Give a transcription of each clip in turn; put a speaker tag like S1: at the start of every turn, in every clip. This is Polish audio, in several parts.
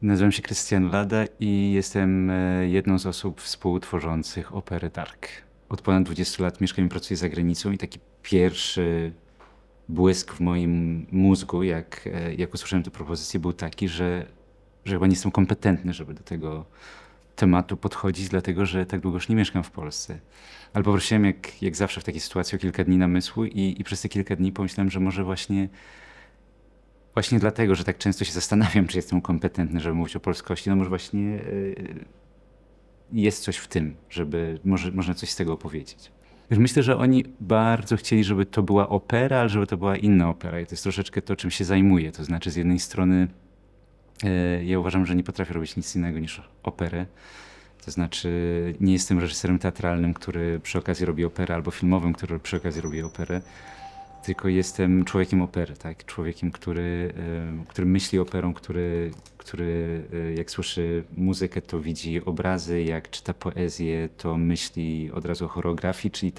S1: Nazywam się Krystian Lada i jestem jedną z osób współtworzących operę Dark. Od ponad 20 lat mieszkam i pracuję za granicą i taki pierwszy błysk w moim mózgu, jak usłyszałem tę propozycję, był taki, że chyba nie jestem kompetentny, żeby do tego tematu podchodzić, dlatego że tak długo już nie mieszkam w Polsce. Ale poprosiłem jak zawsze w takiej sytuacji o kilka dni namysłu i przez te kilka dni pomyślałem, że może właśnie dlatego, że tak często się zastanawiam, czy jestem kompetentny, żeby mówić o polskości, no może właśnie jest coś w tym, żeby można coś z tego opowiedzieć. Wiesz, myślę, że oni bardzo chcieli, żeby to była opera, ale żeby to była inna opera. I to jest troszeczkę to, czym się zajmuję. To znaczy, z jednej strony ja uważam, że nie potrafię robić nic innego niż operę. To znaczy, nie jestem reżyserem teatralnym, który przy okazji robi operę, albo filmowym, który przy okazji robi operę. Tylko jestem człowiekiem opery, tak? Człowiekiem, który myśli operą, który jak słyszy muzykę, to widzi obrazy, jak czyta poezję, to myśli od razu o choreografii, czyli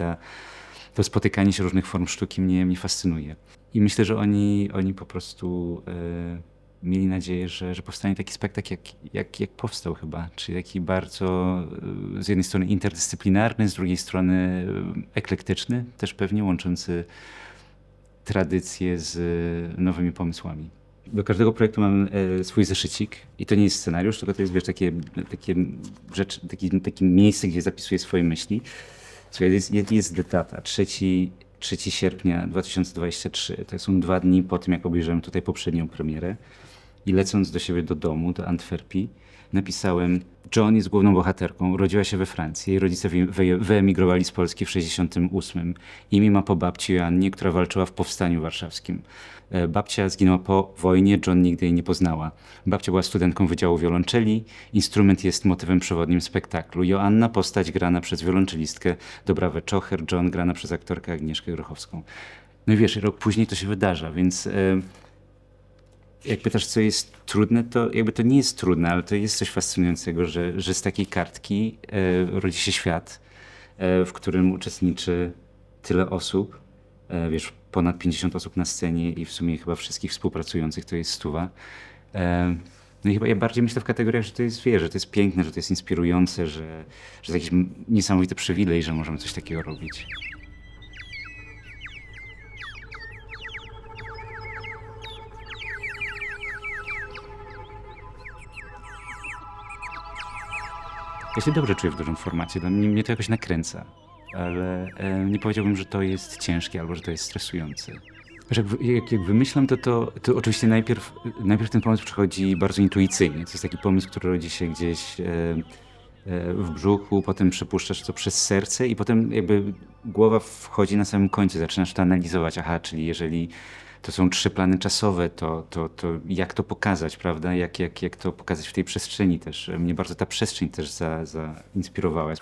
S1: to spotykanie się różnych form sztuki mnie fascynuje. I myślę, że oni po prostu mieli nadzieję, że powstanie taki spektakl, jak powstał chyba, czyli taki bardzo z jednej strony interdyscyplinarny, z drugiej strony eklektyczny, też pewnie łączący tradycje z nowymi pomysłami. Do każdego projektu mam swój zeszycik i to nie jest scenariusz, tylko to jest, wiesz, takie rzecz, takie miejsce, gdzie zapisuję swoje myśli. Słuchaj, jest data, 3 sierpnia 2023. To są 2 dni po tym, jak obejrzałem tutaj poprzednią premierę. I lecąc do siebie do domu, do Antwerpii, napisałem: Joan jest główną bohaterką, urodziła się we Francji, jej rodzice wyemigrowali z Polski w 1968. Imię ma po babci Joannie, która walczyła w Powstaniu Warszawskim. Babcia zginęła po wojnie, Joan nigdy jej nie poznała. Babcia była studentką Wydziału Wiolonczeli, instrument jest motywem przewodnim spektaklu. Joanna, postać grana przez wiolonczelistkę Dobrawę Czocher, Joan grana przez aktorkę Agnieszkę Grochowską. No i wiesz, rok później to się wydarza, więc jak pytasz, co jest trudne, to jakby to nie jest trudne, ale to jest coś fascynującego, że z takiej kartki rodzi się świat, w którym uczestniczy tyle osób, wiesz, ponad 50 osób na scenie i w sumie chyba wszystkich współpracujących to jest 100. No i chyba ja bardziej myślę w kategoriach, że to jest, wiesz, że to jest piękne, że to jest inspirujące, że to jakiś niesamowity przywilej, że możemy coś takiego robić. Ja się dobrze czuję w dużym formacie, mnie to jakoś nakręca, ale nie powiedziałbym, że to jest ciężkie albo że to jest stresujące. Wiesz, jak wymyślam, to oczywiście najpierw ten pomysł przychodzi bardzo intuicyjnie. To jest taki pomysł, który rodzi się gdzieś w brzuchu, potem przepuszczasz to przez serce i potem jakby głowa wchodzi na samym końcu, zaczynasz to analizować. Aha, czyli jeżeli to są 3 plany czasowe, to jak to pokazać, prawda? Jak to pokazać w tej przestrzeni też. Mnie bardzo ta przestrzeń też zainspirowała.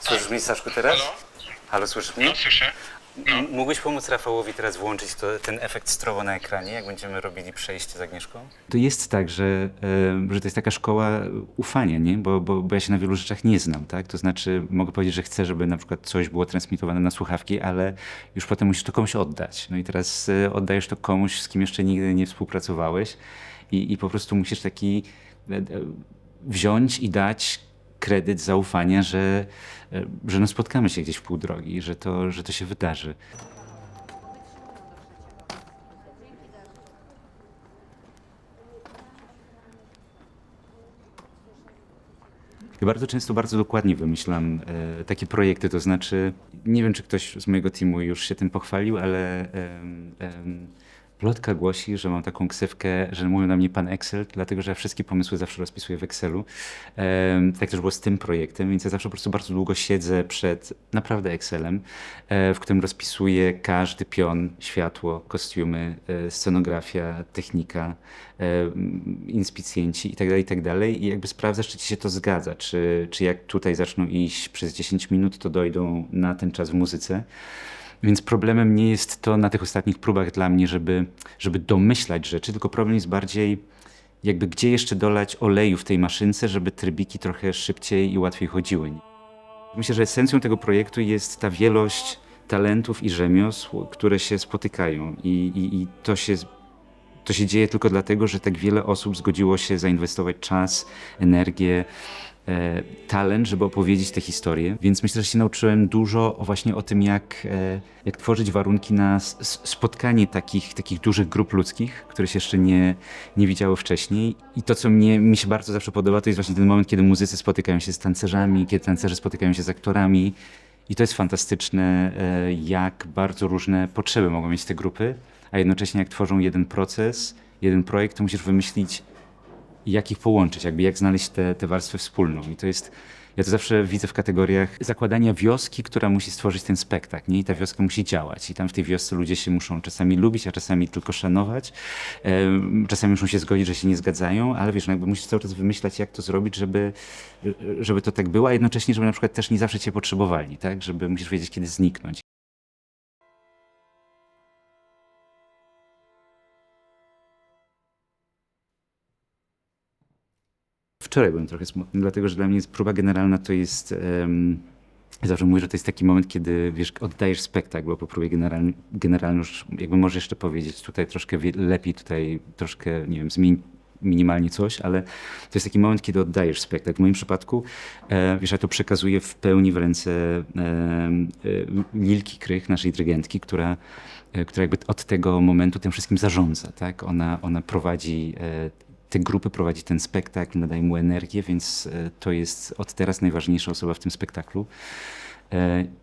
S1: Słyszysz mnie, Staszku, teraz?
S2: Halo?
S1: Halo, słyszysz mnie?
S2: No, słyszę. No.
S1: Mógłbyś pomóc Rafałowi teraz włączyć ten efekt strobo na ekranie, jak będziemy robili przejście z Agnieszką? To jest tak, że to jest taka szkoła ufania, nie? Bo ja się na wielu rzeczach nie znam, tak? To znaczy mogę powiedzieć, że chcę, żeby na przykład coś było transmitowane na słuchawki, ale już potem musisz to komuś oddać. No i teraz oddajesz to komuś, z kim jeszcze nigdy nie współpracowałeś i po prostu musisz taki wziąć i dać kredyt zaufania, że no spotkamy się gdzieś w pół drogi, że to się wydarzy. Ja bardzo często, bardzo dokładnie wymyślam takie projekty, to znaczy, nie wiem, czy ktoś z mojego teamu już się tym pochwalił, ale plotka głosi, że mam taką ksywkę, że mówią na mnie pan Excel, dlatego że ja wszystkie pomysły zawsze rozpisuję w Excelu. Tak też było z tym projektem, więc ja zawsze po prostu bardzo długo siedzę przed naprawdę Excelem, w którym rozpisuję każdy pion, światło, kostiumy, scenografia, technika, inspicjenci itd., itd. I jakby sprawdzasz, czy ci się to zgadza, czy jak tutaj zaczną iść przez 10 minut, to dojdą na ten czas w muzyce. Więc problemem nie jest to na tych ostatnich próbach dla mnie, żeby domyślać rzeczy, tylko problem jest bardziej jakby gdzie jeszcze dolać oleju w tej maszynce, żeby trybiki trochę szybciej i łatwiej chodziły. Myślę, że esencją tego projektu jest ta wielość talentów i rzemiosł, które się spotykają i to się dzieje tylko dlatego, że tak wiele osób zgodziło się zainwestować czas, energię, talent, żeby opowiedzieć tę historię. Więc myślę, że się nauczyłem dużo właśnie o tym, jak tworzyć warunki na spotkanie takich dużych grup ludzkich, które się jeszcze nie widziały wcześniej. I to, co mi się bardzo zawsze podoba, to jest właśnie ten moment, kiedy muzycy spotykają się z tancerzami, kiedy tancerze spotykają się z aktorami. I to jest fantastyczne, jak bardzo różne potrzeby mogą mieć te grupy, a jednocześnie jak tworzą jeden proces, jeden projekt, to musisz wymyślić, jak ich połączyć, jak znaleźć tę warstwę wspólną. I to jest, ja to zawsze widzę w kategoriach zakładania wioski, która musi stworzyć ten spektakl, nie? I ta wioska musi działać. I tam w tej wiosce ludzie się muszą czasami lubić, a czasami tylko szanować. Czasami muszą się zgodzić, że się nie zgadzają, ale wiesz, no jakby musisz cały czas wymyślać, jak to zrobić, żeby to tak było, a jednocześnie, żeby na przykład też nie zawsze cię potrzebowali, tak? Żeby musisz wiedzieć, kiedy zniknąć. Wczoraj byłem trochę smutny, dlatego że dla mnie próba generalna to jest. Ja zawsze mówię, że to jest taki moment, kiedy wiesz, oddajesz spektakl, bo po próbie generalnej już jakby możesz jeszcze powiedzieć tutaj troszkę lepiej, tutaj troszkę, nie wiem, zmień minimalnie coś, ale to jest taki moment, kiedy oddajesz spektakl. W moim przypadku, wiesz, ja to przekazuję w pełni w ręce Lilki Krych, naszej dyrygentki, która jakby od tego momentu tym wszystkim zarządza, tak? Ona prowadzi te grupy, prowadzi ten spektakl, nadaje mu energię, więc to jest od teraz najważniejsza osoba w tym spektaklu.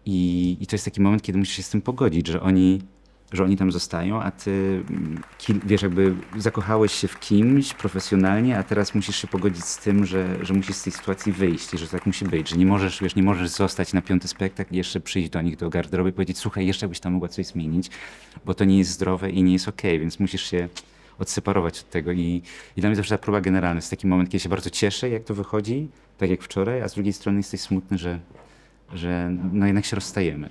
S1: I to jest taki moment, kiedy musisz się z tym pogodzić, że oni tam zostają, a ty, wiesz, jakby zakochałeś się w kimś profesjonalnie, a teraz musisz się pogodzić z tym, że musisz z tej sytuacji wyjść i że tak musi być, że nie możesz, wiesz, nie możesz zostać na 5. spektakl i jeszcze przyjść do nich do garderoby i powiedzieć, słuchaj, jeszcze byś tam mogła coś zmienić, bo to nie jest zdrowe i nie jest okej, więc musisz się odseparować od tego i dla mnie zawsze ta próba generalna jest taki moment, kiedy się bardzo cieszę, jak to wychodzi, tak jak wczoraj, a z drugiej strony jesteś smutny, że no jednak się rozstajemy.